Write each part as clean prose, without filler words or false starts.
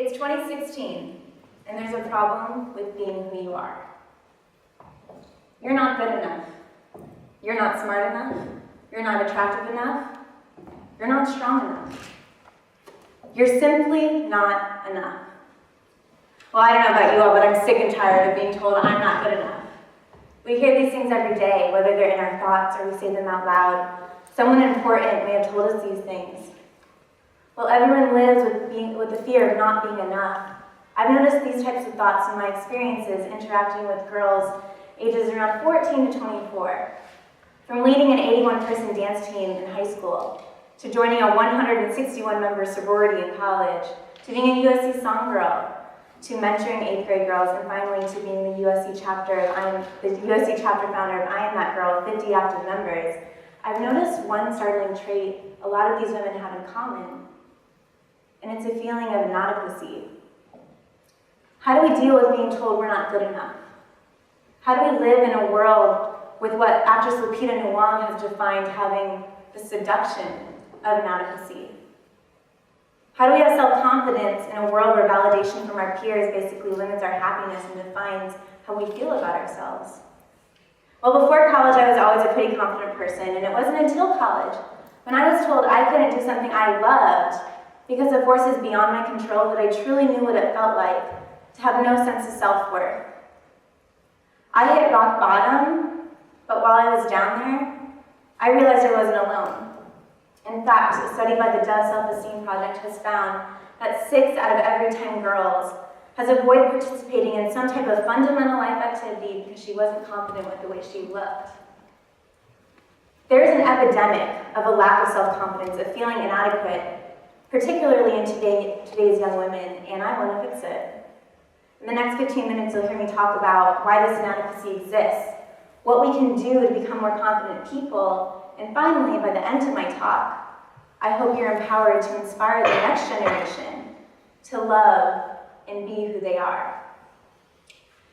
It's 2016, and there's a problem with being who you are. You're not good enough. You're not smart enough. You're not attractive enough. You're not strong enough. You're simply not enough. Well, I don't know about you all, but I'm sick and tired of being told I'm not good enough. We hear these things every day, whether they're in our thoughts or we say them out loud. Someone important may have told us these things. Well, everyone lives with the fear of not being enough. I've noticed these types of thoughts in my experiences interacting with girls ages around 14 to 24. From leading an 81-person dance team in high school, to joining a 161-member sorority in college, to being a USC Song Girl, to mentoring 8th grade girls, and finally to being the USC chapter. I'm the USC chapter founder of I Am That Girl, 50 active members. I've noticed one startling trait a lot of these women have in common, and it's a feeling of inadequacy. How do we deal with being told we're not good enough? How do we live in a world with what actress Lupita Nyong'o has defined having the seduction of inadequacy? How do we have self-confidence in a world where validation from our peers basically limits our happiness and defines how we feel about ourselves? Well, before college, I was always a pretty confident person, and it wasn't until college when I was told I couldn't do something I loved because of forces beyond my control that I truly knew what it felt like to have no sense of self-worth. I hit rock bottom, but while I was down there, I realized I wasn't alone. In fact, a study by the Dove Self-Esteem Project has found that 6 out of every 10 girls has avoided participating in some type of fundamental life activity because she wasn't confident with the way she looked. There is an epidemic of a lack of self-confidence, of feeling inadequate, particularly in today's young women, and I want to fix it. In the next 15 minutes, you'll hear me talk about why this inadequacy exists, what we can do to become more confident people, and finally, by the end of my talk, I hope you're empowered to inspire the next generation to love and be who they are.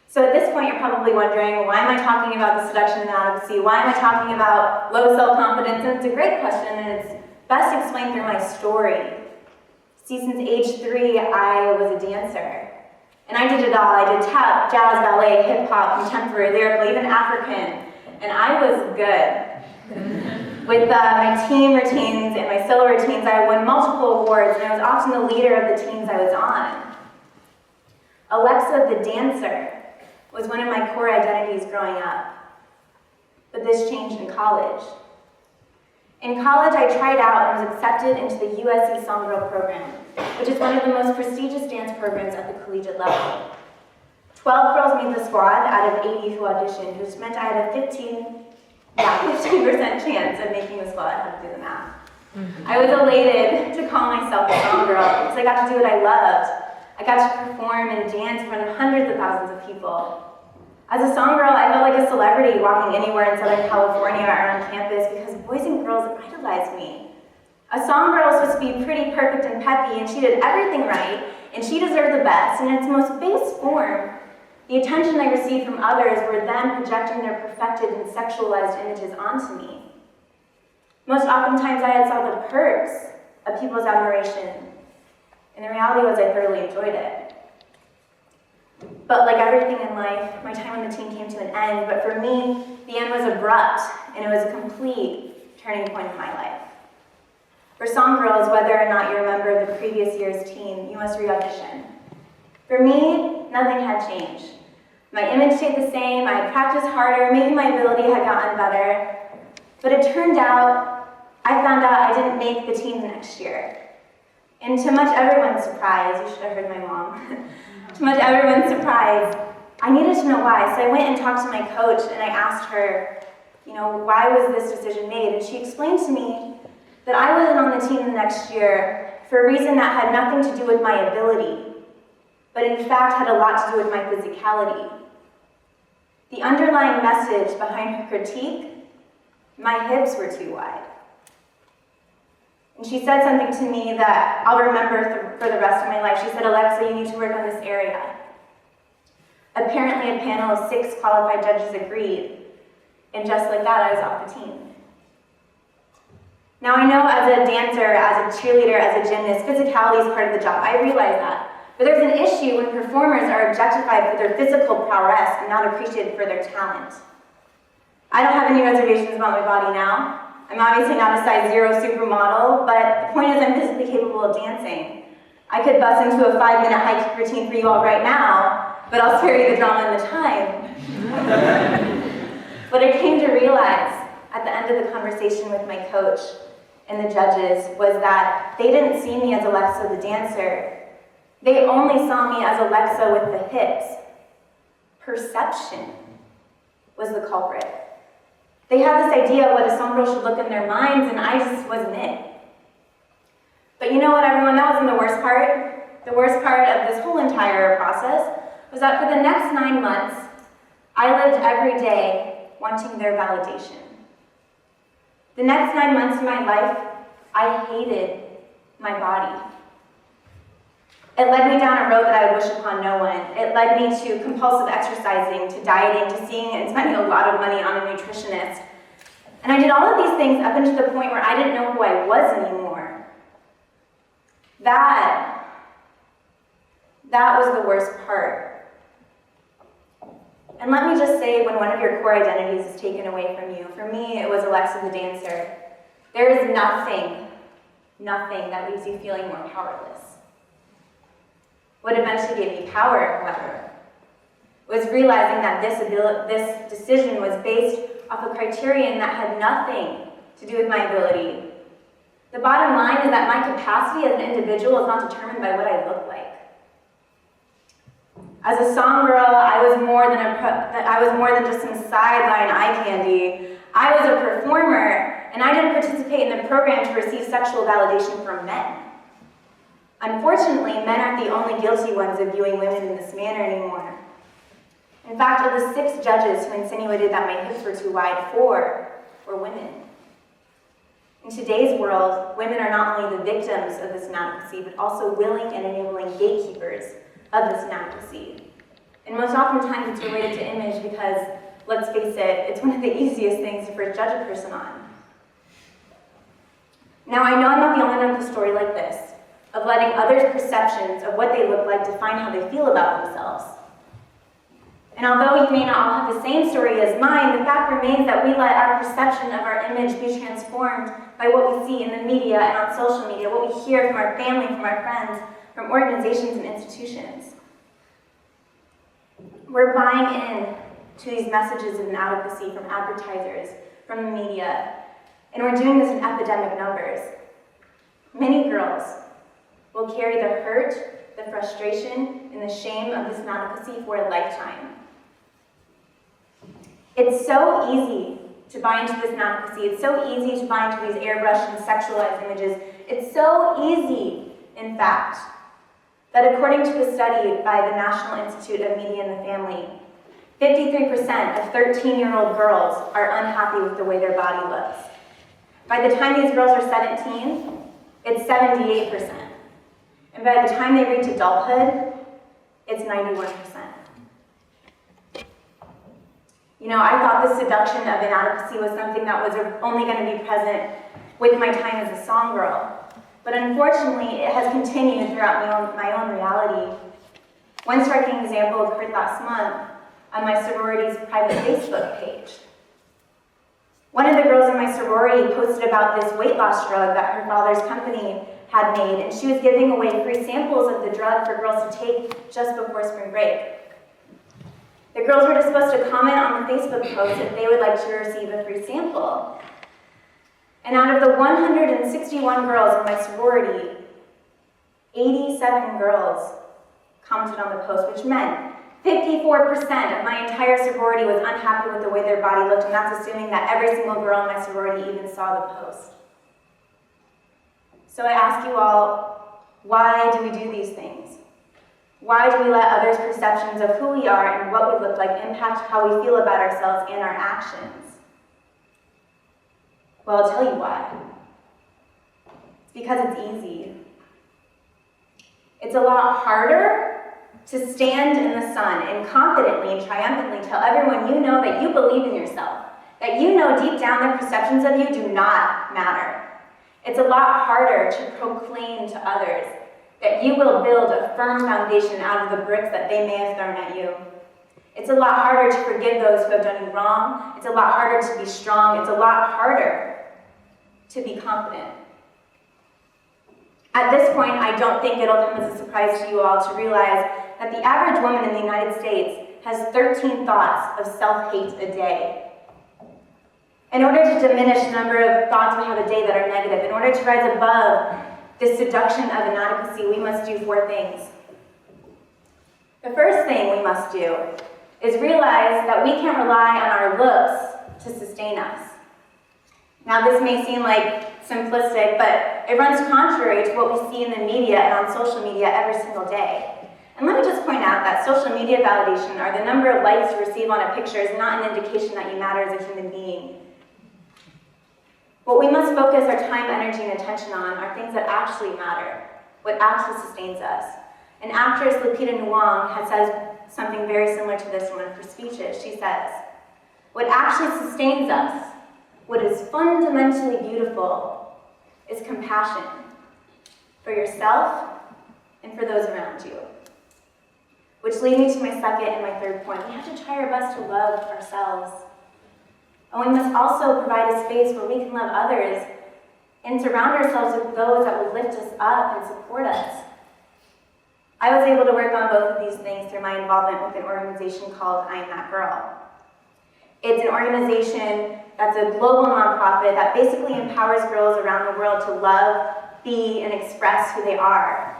So at this point, you're probably wondering, why am I talking about the seduction of inadequacy? Why am I talking about low self-confidence? And it's a great question, and it's best explained through my story. See, since age 3, I was a dancer. And I did it all. I did tap, jazz, ballet, hip-hop, contemporary, lyrical, even African. And I was good. With my team routines and my solo routines, I won multiple awards, and I was often the leader of the teams I was on. Alexa the dancer was one of my core identities growing up. But this changed in college. In college, I tried out and was accepted into the USC Song Girl program, which is one of the most prestigious dance programs at the collegiate level. 12 girls made the squad out of 80 who auditioned, which meant I had a 15% chance of making the squad. I had to do the math. I was elated to call myself a song girl because I got to do what I loved. I got to perform and dance in front of hundreds of thousands of people. As a song girl, I felt like a celebrity walking anywhere in Southern California or on campus because boys and girls idolized me. A song girl was supposed to be pretty, perfect, and peppy, and she did everything right, and she deserved the best. And in its most base form, the attention I received from others were them projecting their perfected and sexualized images onto me. Most oftentimes, I had saw the perks of people's admiration, and the reality was I thoroughly enjoyed it. But like everything in life, my time on the team came to an end, but for me, the end was abrupt, and it was a complete turning point in my life. For song girls, whether or not you're a member of the previous year's team, you must re-audition. For me, nothing had changed. My image stayed the same, I had practiced harder, maybe my ability had gotten better, but it turned out, I found out I didn't make the team the next year. And to much everyone's surprise, you should have heard my mom, to much everyone's surprise, I needed to know why. So I went and talked to my coach and I asked her, why was this decision made? And she explained to me that I wasn't on the team the next year for a reason that had nothing to do with my ability, but in fact had a lot to do with my physicality. The underlying message behind her critique, my hips were too wide. And she said something to me that I'll remember for the rest of my life. She said, Alexa, you need to work on this area. Apparently a panel of 6 qualified judges agreed, and just like that, I was off the team. Now I know as a dancer, as a cheerleader, as a gymnast, physicality is part of the job. I realize that. But there's an issue when performers are objectified for their physical prowess and not appreciated for their talent. I don't have any reservations about my body now. I'm obviously not a size 0 supermodel, but the point is I'm physically capable of dancing. I could bust into a 5-minute hike routine for you all right now, but I'll spare you the drama and the time. What I came to realize at the end of the conversation with my coach and the judges was that they didn't see me as Alexa the dancer. They only saw me as Alexa with the hips. Perception was the culprit. They had this idea of what a song girl should look in their minds, and I just wasn't it. But you know what, everyone? That wasn't the worst part. The worst part of this whole entire process was that for the next 9 months, I lived every day wanting their validation. The next 9 months of my life, I hated my body. It led me down a road that I would wish upon no one. It led me to compulsive exercising, to dieting, to seeing and spending a lot of money on a nutritionist. And I did all of these things up until the point where I didn't know who I was anymore. That was the worst part. And let me just say, when one of your core identities is taken away from you, for me, it was Alexa the dancer. There is nothing that leaves you feeling more powerless. What eventually gave me power, however, was realizing that this decision was based off a criterion that had nothing to do with my ability. The bottom line is that my capacity as an individual is not determined by what I look like. As a song girl, I was more than just some sideline eye candy. I was a performer, and I didn't participate in the program to receive sexual validation from men. Unfortunately, men aren't the only guilty ones of viewing women in this manner anymore. In fact, of the 6 judges who insinuated that my hips were too wide, 4 were women. In today's world, women are not only the victims of this inadequacy, but also willing and enabling gatekeepers of this inadequacy. And most oftentimes it's related to image because, let's face it, it's one of the easiest things to first judge a person on. Now, I know I'm not the only one with a story like this, of letting others' perceptions of what they look like define how they feel about themselves. And although you may not all have the same story as mine, the fact remains that we let our perception of our image be transformed by what we see in the media and on social media, what we hear from our family, from our friends, from organizations and institutions. We're buying in to these messages of inadequacy from advertisers, from the media, and we're doing this in epidemic numbers. Many girls will carry the hurt, the frustration, and the shame of this inadequacy for a lifetime. It's so easy to buy into this inadequacy. It's so easy to buy into these airbrushed and sexualized images. It's so easy, in fact, that according to a study by the National Institute of Media and the Family, 53% of 13-year-old girls are unhappy with the way their body looks. By the time these girls are 17, it's 78%. And by the time they reach adulthood, it's 91%. You know, I thought the seduction of inadequacy was something that was only going to be present with my time as a song girl. But unfortunately, it has continued throughout my own reality. One striking example occurred last month on my sorority's private Facebook page. One of the girls in my sorority posted about this weight loss drug that her father's company had made, and she was giving away free samples of the drug for girls to take just before spring break. The girls were just supposed to comment on the Facebook post if they would like to receive a free sample. And out of the 161 girls in my sorority, 87 girls commented on the post, which meant 54% of my entire sorority was unhappy with the way their body looked, and that's assuming that every single girl in my sorority even saw the post. So I ask you all, why do we do these things? Why do we let others' perceptions of who we are and what we look like impact how we feel about ourselves and our actions? Well, I'll tell you why. It's because it's easy. It's a lot harder to stand in the sun and confidently and triumphantly tell everyone you know that you believe in yourself, that you know deep down their perceptions of you do not matter. It's a lot harder to proclaim to others that you will build a firm foundation out of the bricks that they may have thrown at you. It's a lot harder to forgive those who have done you wrong. It's a lot harder to be strong. It's a lot harder to be confident. At this point, I don't think it'll come as a surprise to you all to realize that the average woman in the United States has 13 thoughts of self-hate a day. In order to diminish the number of thoughts we have a day that are negative, in order to rise above this seduction of inadequacy, we must do 4 things. The first thing we must do is realize that we can't rely on our looks to sustain us. Now, this may seem like simplistic, but it runs contrary to what we see in the media and on social media every single day. And let me just point out that social media validation, or the number of likes you receive on a picture, is not an indication that you matter as a human being. What we must focus our time, energy, and attention on are things that actually matter, what actually sustains us. And actress Lupita Nyong'o has said something very similar to this in one of her speeches. She says, "What actually sustains us, what is fundamentally beautiful, is compassion for yourself and for those around you." Which leads me to my second and my third point. We have to try our best to love ourselves. And we must also provide a space where we can love others and surround ourselves with those that will lift us up and support us. I was able to work on both of these things through my involvement with an organization called I Am That Girl. It's an organization that's a global nonprofit that basically empowers girls around the world to love, be, and express who they are.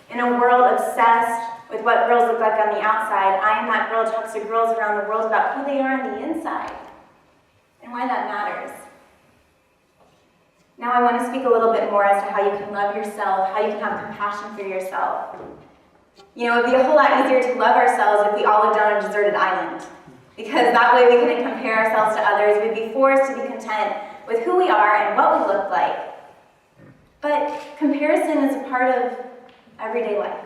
In a world obsessed with what girls look like on the outside, I Am That Girl talks to girls around the world about who they are on the inside and why that matters. Now I want to speak a little bit more as to how you can love yourself, how you can have compassion for yourself. You know, it would be a whole lot easier to love ourselves if we all lived on a deserted island, because that way we couldn't compare ourselves to others. We'd be forced to be content with who we are and what we look like. But comparison is a part of everyday life.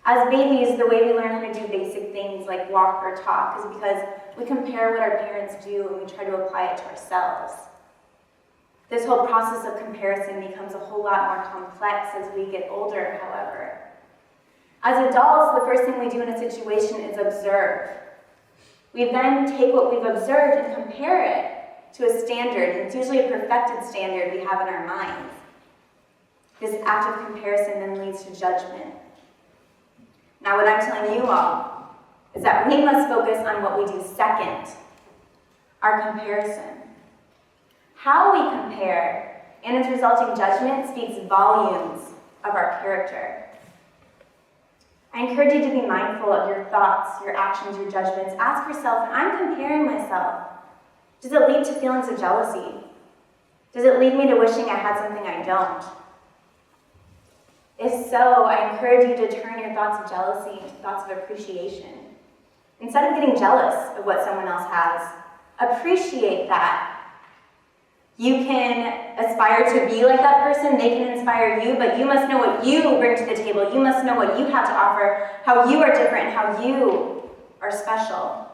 As babies, the way we learn how to do basic things like walk or talk is because we compare what our parents do and we try to apply it to ourselves. This whole process of comparison becomes a whole lot more complex as we get older, however. As adults, the first thing we do in a situation is observe. We then take what we've observed and compare it to a standard, and it's usually a perfected standard we have in our minds. This act of comparison then leads to judgment. Now, what I'm telling you all is that we must focus on what we do second, our comparison. How we compare and its resulting judgment speaks volumes of our character. I encourage you to be mindful of your thoughts, your actions, your judgments. Ask yourself, when I'm comparing myself, does it lead to feelings of jealousy? Does it lead me to wishing I had something I don't? If so, I encourage you to turn your thoughts of jealousy into thoughts of appreciation. Instead of getting jealous of what someone else has, appreciate that. You can aspire to be like that person, they can inspire you, but you must know what you bring to the table. You must know what you have to offer, how you are different, and how you are special.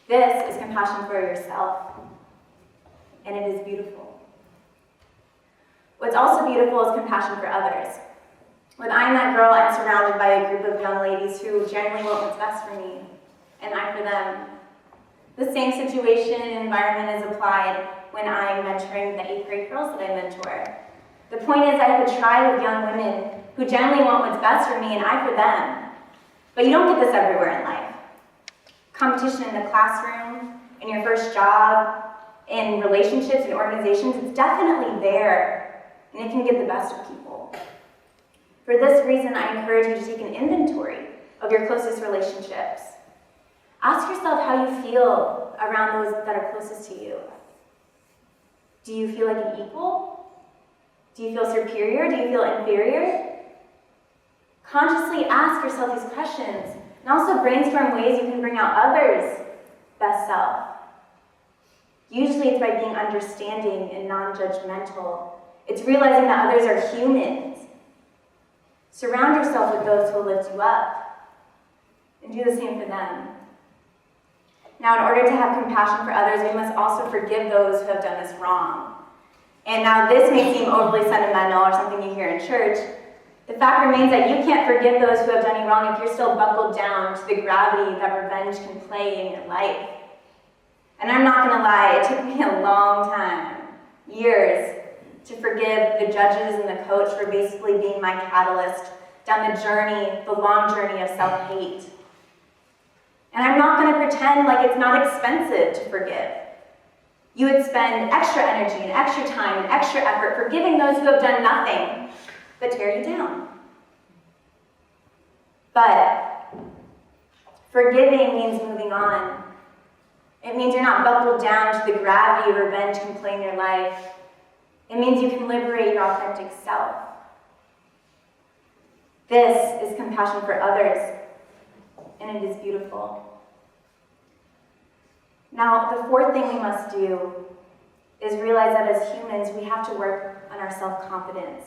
This is compassion for yourself, and it is beautiful. What's also beautiful is compassion for others. When I'm that girl, I'm surrounded by a group of young ladies who generally want what's best for me, and I for them. The same situation and environment is applied when I'm mentoring the 8th grade girls that I mentor. The point is I have a tribe of young women who generally want what's best for me, and I for them. But you don't get this everywhere in life. Competition in the classroom, in your first job, in relationships and organizations, it's definitely there. And it can get the best of people. For this reason, I encourage you to take an inventory of your closest relationships. Ask yourself how you feel around those that are closest to you. Do you feel like an equal? Do you feel superior? Do you feel inferior? Consciously ask yourself these questions, and also brainstorm ways you can bring out others' best self. Usually it's by being understanding and non-judgmental. It's realizing that others are humans. Surround yourself with those who will lift you up, and do the same for them. Now, in order to have compassion for others, we must also forgive those who have done us wrong. And now this may seem overly sentimental or something you hear in church. The fact remains that you can't forgive those who have done you wrong if you're still buckled down to the gravity that revenge can play in your life. And I'm not gonna lie, it took me a long time, years, to forgive the judges and the coach for basically being my catalyst down the journey, the long journey of self-hate. And I'm not gonna pretend like it's not expensive to forgive. You would spend extra energy and extra time and extra effort forgiving those who have done nothing but tear you down. But forgiving means moving on. It means you're not buckled down to the gravity revenge can play in your life. It means you can liberate your authentic self. This is compassion for others, and it is beautiful. Now, the fourth thing we must do is realize that as humans, we have to work on our self-confidence.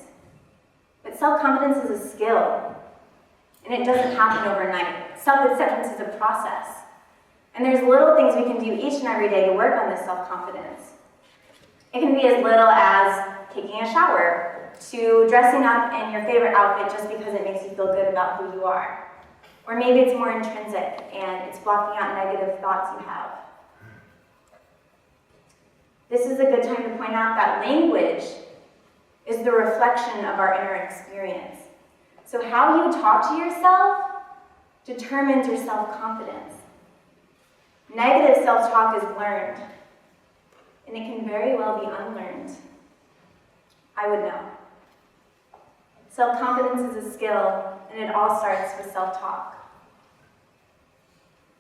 But self-confidence is a skill, and it doesn't happen overnight. Self-acceptance is a process. And there's little things we can do each and every day to work on this self-confidence. It can be as little as taking a shower, to dressing up in your favorite outfit just because it makes you feel good about who you are. Or maybe it's more intrinsic, and it's blocking out negative thoughts you have. This is a good time to point out that language is the reflection of our inner experience. So how you talk to yourself determines your self-confidence. Negative self-talk is learned, and it can very well be unlearned. I would know. Self-confidence is a skill, and it all starts with self-talk.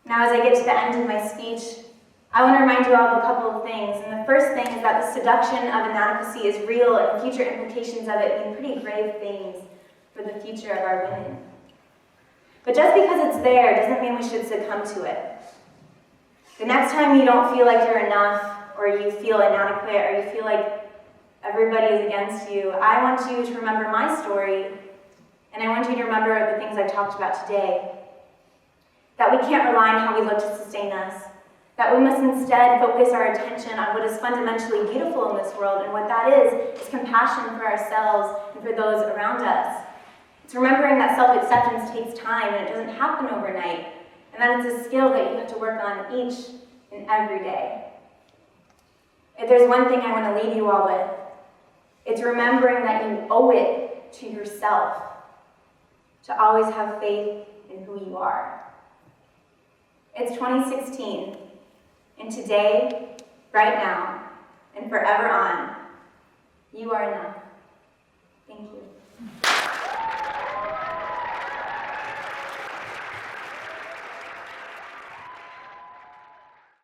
Now, as I get to the end of my speech, I want to remind you all of a couple of things. And the first thing is that the seduction of inadequacy is real, and future implications of it mean pretty grave things for the future of our women. But just because it's there doesn't mean we should succumb to it. The next time you don't feel like you're enough, or you feel inadequate, or you feel like everybody is against you, I want you to remember my story, and I want you to remember the things I talked about today. That we can't rely on how we look to sustain us. That we must instead focus our attention on what is fundamentally beautiful in this world, and what that is compassion for ourselves and for those around us. It's remembering that self-acceptance takes time, and it doesn't happen overnight, and that it's a skill that you have to work on each and every day. If there's one thing I want to leave you all with, it's remembering that you owe it to yourself to always have faith in who you are. It's 2016, and today, right now, and forever on, you are enough. Thank you.